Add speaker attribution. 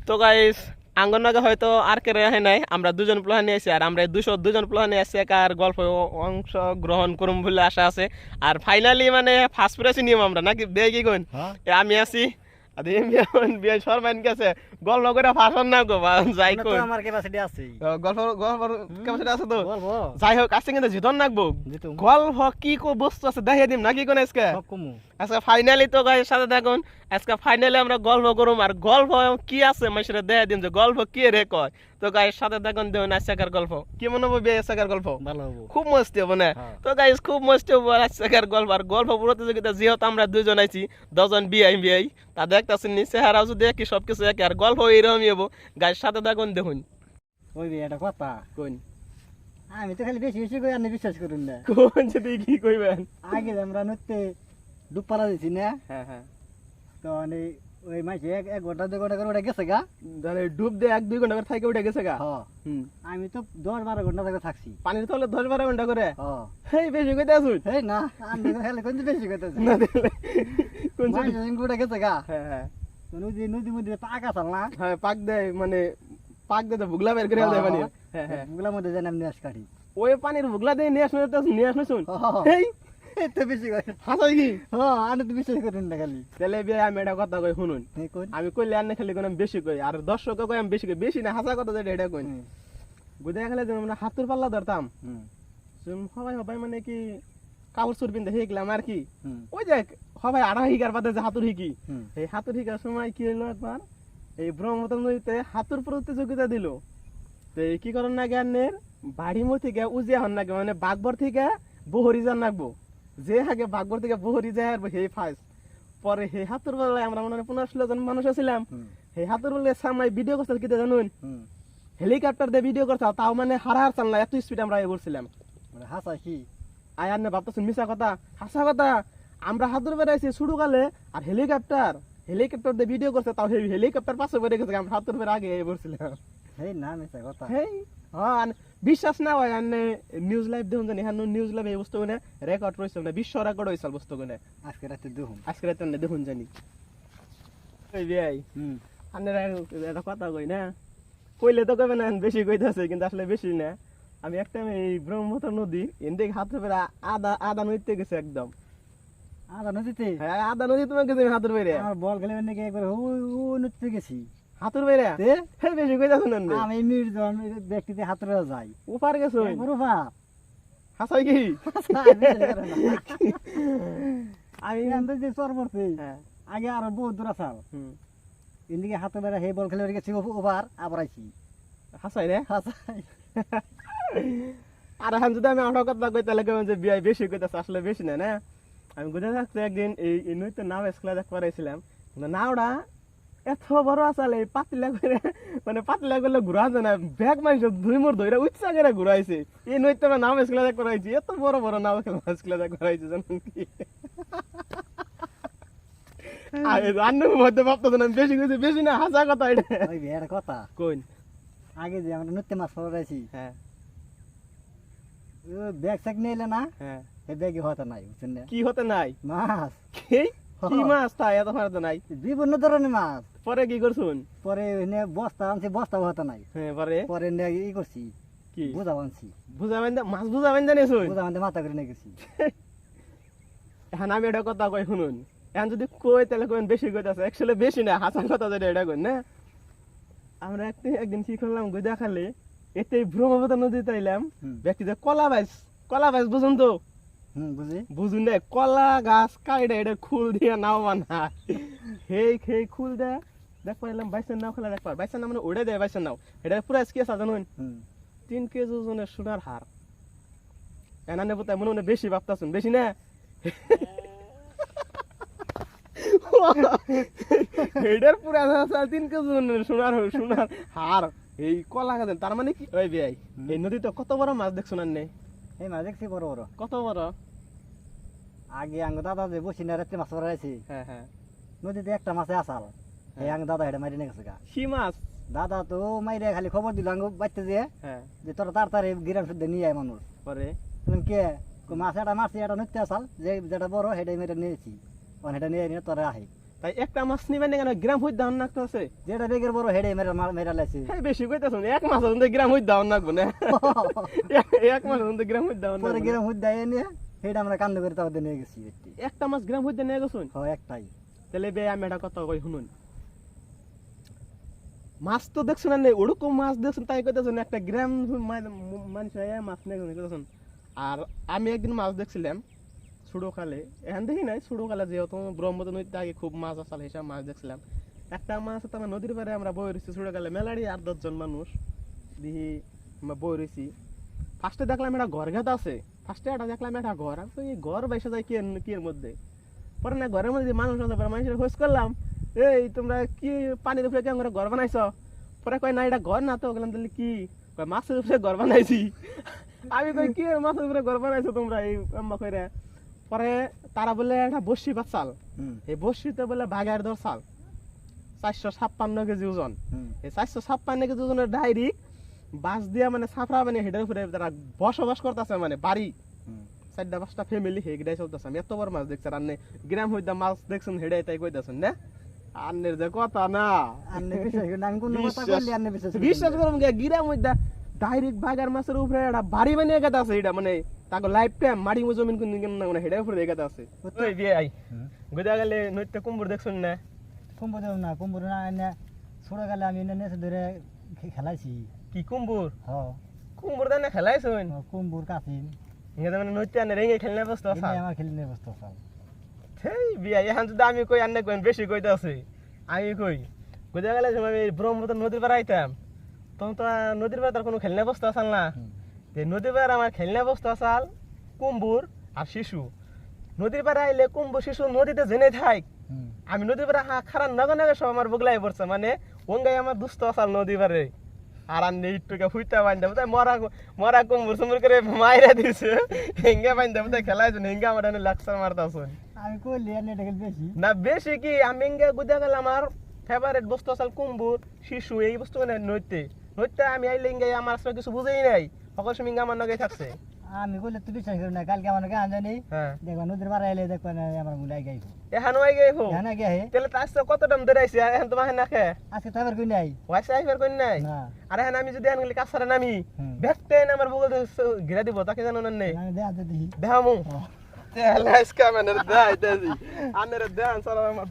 Speaker 1: তো গাইস আঙ্গননাগে হয়তো আর কে রেহাই নাই, আমরা দুজন প্লান নিয়ে আসি, আর আমরা 202 প্লান নিয়ে আসছি, আর গল্প অংশ গ্রহণ করুম বলে আশা আছে। আর ফাইনালি মানে ফার্স্ট প্রাইজ নিয়ম আমরা নাকি বে কি কইন আমি আছি আর বিয়ে সরবাইন গেছে গল্প করে ভাষণ না গো যাই কই
Speaker 2: আমার ক্যাপাসিটি আছে
Speaker 1: গল্প ক্যাপাসিটি আছে তো যাই হোক আজকে কিন্তু জিতন নাকবো গল্প কি কো বস্তু আছে দেখিয়ে দিম নাকি কোন আজকে
Speaker 2: সব কমু
Speaker 1: আজকে ফাইনালি তো গাইস সাথে থাকুন। আজকে ফাইনালি আমরা গল্প করুম, আর গল্প কি আছে মাইসরে দেখিয়ে দিম যে গল্প কি রে কয়। তো গাইস সাথে থাকুন দেখুন আজকের গল্প কি মনে হবে আজকের গল্প
Speaker 2: ভালো হবে
Speaker 1: খুব মস্তি হবে না। তো গাইস খুব মস্তি হবে আজকের গল্প। আর গল্প প্রতিযোগিতা যেহেতু আমরা দুজন আইছি 10 জন বিআই তা দেখতেছেন নিচে হারা যদি একই সবকিছু একই, আর গল্প এইরকমই হবো। গাইস সাথে থাকুন দেখুন।
Speaker 2: ওই এটা কথা
Speaker 1: কোন
Speaker 2: আমি তো খালি বেশি বেশি কই আপনি বিশ্বাস করুন না
Speaker 1: কোন যদি কি কইবেন
Speaker 2: আগে আমরা নতে ডুবপালা দিছি না
Speaker 1: হ্যাঁ হ্যাঁ
Speaker 2: তো মানে ওই মাইছে এক ঘন্টা 2 ঘন্টা করে ওটা গেছে গা
Speaker 1: তাহলে ডুব দে 1-2 ঘন্টা করে থাকে উঠে গেছে গা।
Speaker 2: আমি তো 10-12 ঘন্টা থেকে থাকছি
Speaker 1: পানির তলে 10-12 ঘন্টা করে।
Speaker 2: হ্যাঁ
Speaker 1: হেই বেশি কইতে আসুন
Speaker 2: এই না আমি খালি কোন বেশি কইতাছি
Speaker 1: না দিলে কোন
Speaker 2: মাইছে ওটা গেছে গা
Speaker 1: হ্যাঁ হ্যাঁ
Speaker 2: নদী মধ্যে পাক আছে না
Speaker 1: হ্যাঁ পাক দেয় মানে পাক দে তো ভুগলা বের করে দেয় পানি। হ্যাঁ হ্যাঁ
Speaker 2: বুগলা মধ্যে জানি আমি নিয়ে কাটি
Speaker 1: ওই পানির ভুগলা দিয়ে নিয়ে আসলে শুন এই
Speaker 2: এত বেশি কই
Speaker 1: হাসাই কি
Speaker 2: হ্যাঁ আমি তো বিশ্বাস করুন না খালি
Speaker 1: তাহলে বে আমি এটা কথা কই শুনুন আমি কইলে আর না খালি কোন বেশি কই আর দর্শক কই আমি বেশি কই বেশি না হাসা কথা যেটা এটা কই বুঝা গেলে যে আমরা হাতুর পাল্লা ধরতাম সবাই সবাই মানে কি কাপড় চুর পিনতে শিখলাম আর কি ওই যে সবাই আড়া হিকার বাদে যে হাতুর হিকি এই হাতুর হিকার সময় কি হলো একবার এই ব্রহ্মপুত্র নদীতে হাতুর প্রতিযোগিতা দিল। তো এই কি করেন না জ্ঞানের বাড়ি মো থেকে উজিয়া হন নাকি মানে বাগবর থেকে বহরি যান নাকবো যে আগে বাগবর থেকে বহরি যায় আর হে ফার্স্ট পরে হে হাতুর বেলায় আমরা মনে হয় 15-16 জন মানুষ ছিলাম। হে হাতুর বেলায় সামনে ভিডিও করতে কি জানুন হেলিকপ্টার দিয়ে ভিডিও করতে তাও মানে হারার চালনা এত স্পিড আমরা এ করছিলাম
Speaker 2: মানে হাসা কি
Speaker 1: আয়ার না ভাবতেছেন মিছা কথা হাসা কথা আমরা হাতুর বেড়াইছি শুরু কালে আর হেলিকপ্টার দিয়ে ভিডিও করছে তাও হেলিকপ্টার পাশে পড়ে গেছে আমরা হাতুর বেড়ে আগে এ করছিলাম।
Speaker 2: হেই না মিছা কথা
Speaker 1: হেই হ্যাঁ বিশ্বাস না হয় আনে নিউজ লাইভ দেখুন জানি হ্যাঁ নিউজ লাইভ এই বস্তু মানে রেকর্ড রয়েছে মানে বিশ্ব রেকর্ড হয়েছে বস্তু মানে
Speaker 2: আজকে রাতে
Speaker 1: দেখুন জানি ওই ভাই আনের একটা কথা কই না কইলে তো কইবে না বেশি কইতাছে কিন্তু আসলে বেশি না। আমি একটা এই ব্রহ্মপুত্র নদী এদিক হাতের বেড়া আদা নদীতে গেছে একদম
Speaker 2: আদা নদীতে
Speaker 1: হ্যাঁ আদা নদী তোমার গেছে হাতের বেড়ে
Speaker 2: আমার বল খেলে নাকি একবার ও নদীতে গেছি
Speaker 1: হাতুর বেড়ে বেশি কইতাছ না
Speaker 2: আমি নির্জন ব্যক্তিতে হাতুরে যাই
Speaker 1: উপার গেছো
Speaker 2: রূপা
Speaker 1: হাসাই কি
Speaker 2: আমি আনতে যে চর পড়ছি আগে আর বহুত দূর আসাল এদিকে হাতে বেড়া হে বল খেলে গেছি ওভার আবার আইছি
Speaker 1: হাসাই রে
Speaker 2: হাসাই
Speaker 1: আর এখন যদি আমি আঠারো কথা কই তাহলে কেমন যে বিয়ে বেশি কইতাছে আসলে বেশি না না। আমি বুঝে থাকতে একদিন এই নইতে নাও স্কুলে দেখ করাইছিলাম নাওটা এত বড় আসালে পাতলা করে মানে পাতলা করলে ঘুরা যায় না ব্যাগ মানুষ দুই মোর ধরে উচ্চা করে ঘুরাইছে এই নইতে নাও স্কুলে দেখ করাইছি এত বড় বড় নাও স্কুলে দেখ করাইছে জানেন কি বেশি কইছি বেশি না হাসা কথা এটা
Speaker 2: ওই বের কথা
Speaker 1: কোন
Speaker 2: আগে যে আমরা নতে মাছ পড়াইছি
Speaker 1: হ্যাঁ
Speaker 2: ও ব্যাগ স্যাক নিলে না
Speaker 1: হ্যাঁ
Speaker 2: এই ব্যাগে হতে নাই বুঝছেন না
Speaker 1: কি হতে নাই
Speaker 2: মাছ
Speaker 1: কি মাছ তাই এত হতে নাই
Speaker 2: বিভিন্ন ধরনের মাছ
Speaker 1: পরে কি করছুন
Speaker 2: পরে এনে বস্তা আনছি বস্তা হতে নাই
Speaker 1: হ্যাঁ পরে
Speaker 2: পরে ই করছি
Speaker 1: কি
Speaker 2: বুঝা আনছি
Speaker 1: বুঝাবেন মাছ বুঝাবেন জানিছুন
Speaker 2: বুঝা আনতে মাথা করে নিয়ে গেছি
Speaker 1: এখন আমি এটা কথা কই শুনুন এখন যদি কই তাহলে কোন বেশি কইতাছে অ্যাকচুয়ালি বেশি না হাসান কথা যেটা এটা কই না। আমরা একদিন কি করলাম গই দেখালে এতে ব্রহ্মপুত্র নদীতে আইলাম ব্যক্তি যে কলা বাইস বুঝুন তো বুঝুন না কলা গাছ কাইডা এটা খুল দিয়া নাও বানা হেই খুল দেয়া দেখ পাইলাম বাইসের নাও খেলা দেখ পার বাইসের নাম মানে উড়ে দেয় বাইসের নাও এটা পুরো কি আছে জানুন 3 কেজি ওজনের সোনার হার এনানে বলতে মনে মনে বেশি ভাবতাছুন বেশি না এটার পুরো 3 কেজি ওজনের সোনার হার এই কলা গাছেন তার মানে কি ওই ভাই এই নদীতে কত বড় মাছ দেখছুন আর নেই
Speaker 2: এই মাছ দেখছি বড় বড়
Speaker 1: কত বড়
Speaker 2: আগে আঙ্গ দাদা যে বসি না রাতে মাছ পড়াইছি
Speaker 1: হ্যাঁ হ্যাঁ
Speaker 2: নদীতে একটা মাছে আসাল এই আঙ্গ দাদা এটা মারি নিয়ে গেছে গা
Speaker 1: কি মাছ
Speaker 2: দাদা তো মাইরে খালি খবর দিল আঙ্গু বাইতে যে
Speaker 1: হ্যাঁ
Speaker 2: যে তোরা তাড়াতাড়ি গ্রাম শুদ্ধ নিয়ে আয় মানুষ
Speaker 1: পরে
Speaker 2: কে মাছ এটা মারছি এটা নিতে আসাল যে যেটা বড় সেটাই মেরে নিয়েছি সেটা নিয়ে নিয়ে তোরা আহে
Speaker 1: তাই একটা মাছ নিবেন না কেন গ্রাম হইতে দাম নাকতে আছে
Speaker 2: যেটা বেগের বড় হেডে মেরে মেরে লাইছি
Speaker 1: হ্যাঁ বেশি কইতাছ এক মাছ হতে গ্রাম হইতে দাম নাকবো না এক মাছ হতে গ্রাম হইতে দাম
Speaker 2: পরে গ্রাম হুদ দেয় নিয়ে সেটা আমরা কান্দ করে তাদের নিয়ে গেছি
Speaker 1: একটা মাছ গ্রাম হইতে নিয়ে গেছুন
Speaker 2: হয় একটাই
Speaker 1: তাহলে বে আমি একটা কথা কই শুনুন মাছ তো দেখছুন না ওরকম মাছ দেখছুন তাই কইতাছুন একটা গ্রাম মানুষ মাছ নিয়ে কইতাছুন আর আমি একদিন মাছ দেখছিলাম ছোটকালে এখন দেখি নাই ছোটকালে যেহেতু ব্রহ্মপুত্র নদীতে আগে খুব মাছ আসল হিসাব মাছ দেখছিলাম একটা মাছ তো আমার নদীর পাড়ে আমরা বই রয়েছি ছোটকালে মেলারই 8-10 জন মানুষ দেখি আমরা বই রয়েছি ফার্স্টে দেখলাম একটা ঘর ঘাত আছে ফার্স্টে একটা দেখলাম একটা ঘর আমি কই, এই ঘর বাইসা যায় কি এর মধ্যে পরে না ঘরের মধ্যে মানুষ আছে পরে মানুষের খোঁজ করলাম এই তোমরা কি পানির উপরে কেমন করে ঘর বানাইছ পরে কয় না এটা ঘর না তো বললাম তাহলে কি কয় মাছের উপরে ঘর বানাইছি আমি কই কি মাছের উপরে ঘর বানাইছো তোমরা এই আম্মা কইরা পরে তারা বলে একটা বসি বাচ্চাল এই বসিতে বলে বাঘের দর চাল 456 কেজি ওজন এই 456 কেজি ওজনের ডাইরেক্ট বাস দিয়া মানে সাফরা মানে হেডের উপরে তারা বসবাস করতেছে মানে বাড়ি 4-5টা ফ্যামিলি হেগড়াই চলতেছে আমি এত বড় মাছ দেখছি আর আন্নে গ্রাম হইতা মাছ দেখছেন হেডাই তাই কইতাছেন না আন্নের যে কথা না
Speaker 2: আন্নে বিশ্বাস করি না, আমি কোন কথা বললি আন্নে বিশ্বাস করি না।
Speaker 1: বিশ্বাস করুন গ্রাম হইতা ডাইরেক্ট বাগার মাছের উপরে একটা বাড়ি বানিয়ে গেতে আছে এটা মানে তাকে লাইফ টাইম মাটি জমিন কোন দিন না মানে হেডার উপরে গেতে আছে ওই বিয়ে আই গোদা গেলে নইতে কুম্বুর দেখছুন না
Speaker 2: কুম্বুর না এনে ছোট গেলে আমি এনে নেছে ধরে খেলাইছি
Speaker 1: কি কুম্বুর
Speaker 2: হ
Speaker 1: কুম্বুর দানে খেলাইছুন
Speaker 2: কুম্বুর কাছিন
Speaker 1: ইংরেজি মানে নইতে আনে রেঙ্গে খেলনে বসতো আছে
Speaker 2: এনে আমার খেলি নিয়ে বসতো সব
Speaker 1: সেই বিয়া এখন যদি আমি কই আন্নে কই বেশি কইতে আছে আমি কই গোদা গেলে আমি ব্রহ্মপুত্র নদীর পাড়ে আইতাম তখন তো নদীর পাড়ে তার কোনো খেলনে বসতো আসাল না নদীর পাড়ে আমার খেলনে বসতো আসাল কুম্বুর আর শিশু নদীর পাড়ে আইলে কুম্বুর শিশু নদীতে জেনে থাক আমি নদীর পাড়ে খারাপ নগে নগে সব আমার বগলাই পড়ছে মানে ওঙ্গাই আমার দুস্থ আসাল নদীর পাড়ে আর আন্নে একটুকে ফুইতা বান্ধব তাই মরা কুম্বুর সুম্বুর করে মাইরা দিছে হেঙ্গা বান্ধব তাই খেলাইছ হেঙ্গা আমার এনে লাক্সার মারতাছুন
Speaker 2: আমি কইলি এনে এটা বেশি
Speaker 1: না বেশি কি আমি হেঙ্গা গুদা গেল আমার ফেভারিট বস্তু আসাল কুম্বুর শিশু এই বস্তু মানে নইতে আমি আইলে হেঙ্গা আমার আসলে কিছু বুঝেই নাই সকল সময় আমার নগে থাকছে
Speaker 2: আমি কইলে তুই বিশ্বাস করি না কালকে আমার গান জানি
Speaker 1: হ্যাঁ
Speaker 2: দেখবা নদীর পাড়ে আইলে দেখবা না আমার মুলাই গাইবো
Speaker 1: এখন ওই গে হো
Speaker 2: জানা গে হে
Speaker 1: তাহলে তো আজকে কত দাম ধরে আইছে এখন তোমার না খে
Speaker 2: আজকে তো আবার কই নাই
Speaker 1: ওয়াইছে আইবার কোন নাই
Speaker 2: না
Speaker 1: আর এখন আমি যদি আনগুলি কাছারে নামি ব্যাগতে আমার বগল ঘিরা দিব তাকে জানো না নেই
Speaker 2: আমি দেখা দিই
Speaker 1: দেখামু তেলা ইসকা মানে দাই দাই আনের দান সারা আমার